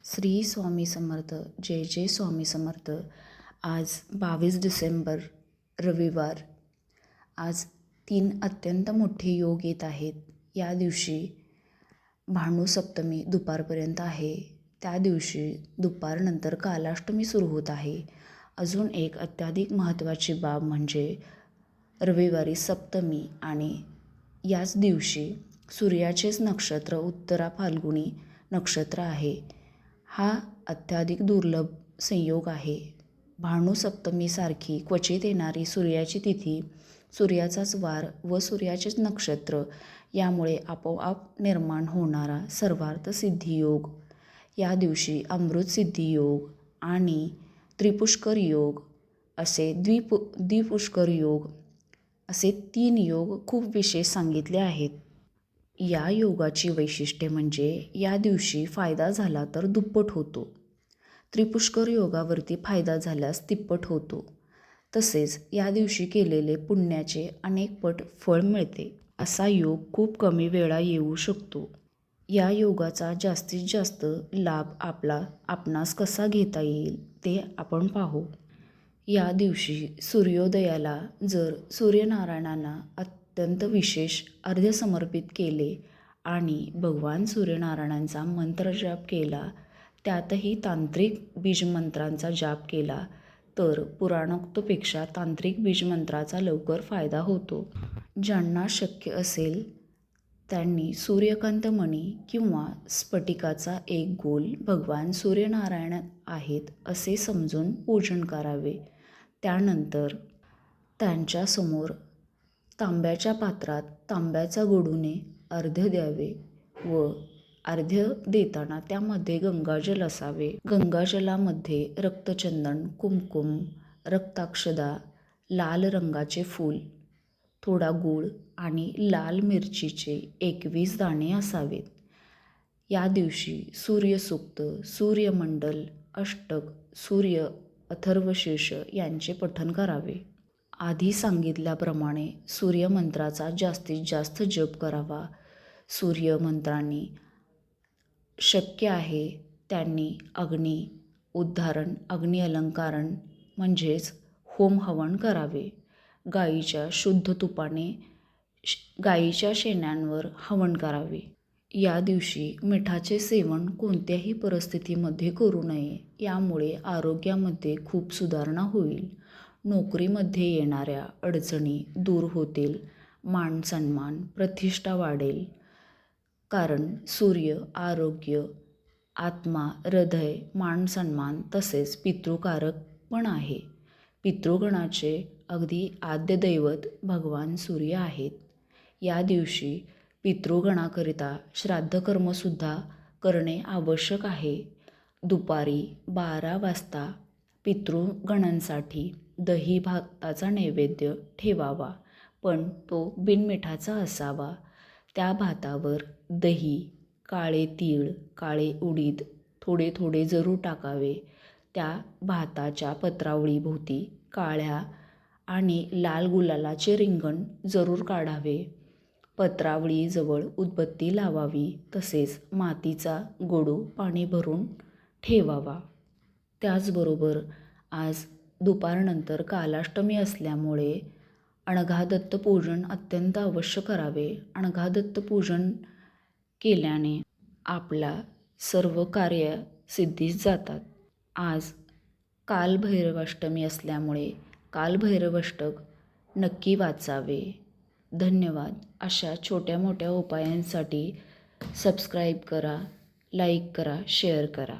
श्री स्वामी समर्थ. जय जय स्वामी समर्थ. आज 22 डिसेंबर रविवार. आज 3 अत्यंत मोठे योग येत आहेत. या दिवशी भानुसप्तमी दुपारपर्यंत आहे. त्या दिवशी दुपारनंतर कालाष्टमी सुरू होत आहे. अजून एक अत्याधिक महत्त्वाची बाब म्हणजे रविवारी सप्तमी आणि याच दिवशी सूर्याचेच नक्षत्र उत्तरा फाल्गुनी नक्षत्र आहे. हा अत्याधिक दुर्लभ संयोग आहे. भानुसप्तमीसारखी क्वचित येणारी सूर्याची तिथी, सूर्याचाच वार व सूर्याचेच नक्षत्र यामुळे आपोआप निर्माण होणारा सर्वार्थ सिद्धियोग, या दिवशी अमृत सिद्धियोग आणि त्रिपुष्कर योग असे द्विपुष्कर योग असे 3 योग खूप विशेष सांगितले आहेत. या योगाची वैशिष्ट्ये म्हणजे या दिवशी फायदा झाला तर दुप्पट होतो. त्रिपुष्कर योगावरती फायदा झाल्यास तिप्पट होतो. तसेच या दिवशी केलेले पुण्याचे अनेक पट फळ मिळते. असा योग खूप कमी वेळा येऊ शकतो. या योगाचा जास्तीत जास्त लाभ आपणास कसा घेता येईल ते आपण पाहू. या दिवशी सूर्योदयाला जर सूर्यनारायणांना अत्यंत विशेष अर्घ्य समर्पित केले आणि भगवान सूर्यनारायणांचा मंत्रजाप केला, त्यातही तांत्रिक बीजमंत्रांचा जाप केला तर पुराणोक्तपेक्षा तांत्रिक बीजमंत्राचा लवकर फायदा होतो. ज्यांना शक्य असेल त्यांनी सूर्यकांत मणी किंवा स्फटिकाचा एक गोल भगवान सूर्यनारायण आहेत असे समजून पूजन करावे. त्यानंतर त्यांच्यासमोर तांब्याच्या पात्रात तांब्याचा गडूने अर्घ्य द्यावे व अर्घ्य देताना त्यामध्ये गंगाजल असावे. गंगाजलामध्ये रक्तचंदन, कुमकुम, रक्ताक्षदा, लाल रंगाचे फूल, थोडा गूळ आणि लाल मिरचीचे 21 दाणे असावेत. या दिवशी सूर्यसूक्त, सूर्यमंडल अष्टक, सूर्य अथर्वशीर्ष यांचे पठण करावे. आधी सांगितल्याप्रमाणे सूर्यमंत्राचा जास्तीत जास्त जप करावा. सूर्यमंत्रांनी शक्य आहे त्यांनी अग्नी उद्धारण, अग्नी अलंकारण म्हणजेच होम हवन करावे. गाईच्या शुद्ध तुपाने गाईच्या शेणांवर हवन करावे. या दिवशी मिठाचे सेवन कोणत्याही परिस्थितीमध्ये करू नये. यामुळे आरोग्यामध्ये खूप सुधारणा होईल. नोकरीमध्ये येणाऱ्या अडचणी दूर होतील. मान-सन्मान, प्रतिष्ठा वाढेल. कारण सूर्य आरोग्य, आत्मा, हृदय, मान-सन्मान तसेच पितृकारक पण आहे. पितृगणाचे अगदी आद्य दैवत भगवान सूर्य आहेत. या दिवशी पितृगणाकरिता श्राद्धकर्मसुद्धा करणे आवश्यक आहे. दुपारी 12 वाजता पितृगणांसाठी दही भाताचा नैवेद्य ठेवावा, पण तो बिनमिठाचा असावा. त्या भातावर दही, काळे तीळ, काळे उडीद थोडे थोडे जरूर टाकावे. त्या भाताच्या पत्रावळीभोवती काळ्या आणि लाल गुलालाचे रिंगण जरूर काढावे. पत्रावळीजवळ उदबत्ती लावावी. तसेच मातीचा गडू पाणी भरून ठेवावा. त्याचबरोबर आज दुपारनंतर कालाष्टमी असल्यामुळे अनघादत्त पूजन अत्यंत अवश्य करावे. अनघादत्त पूजन केल्याने आपला सर्व कार्य सिद्धीस जातात. आज कालभैरवाष्टमी असल्यामुळे कालभैरवाष्टक नक्की वाचावे. धन्यवाद. अशा छोट्या मोठ्या उपायांसाठी सबस्क्राईब करा, लाईक करा, शेअर करा.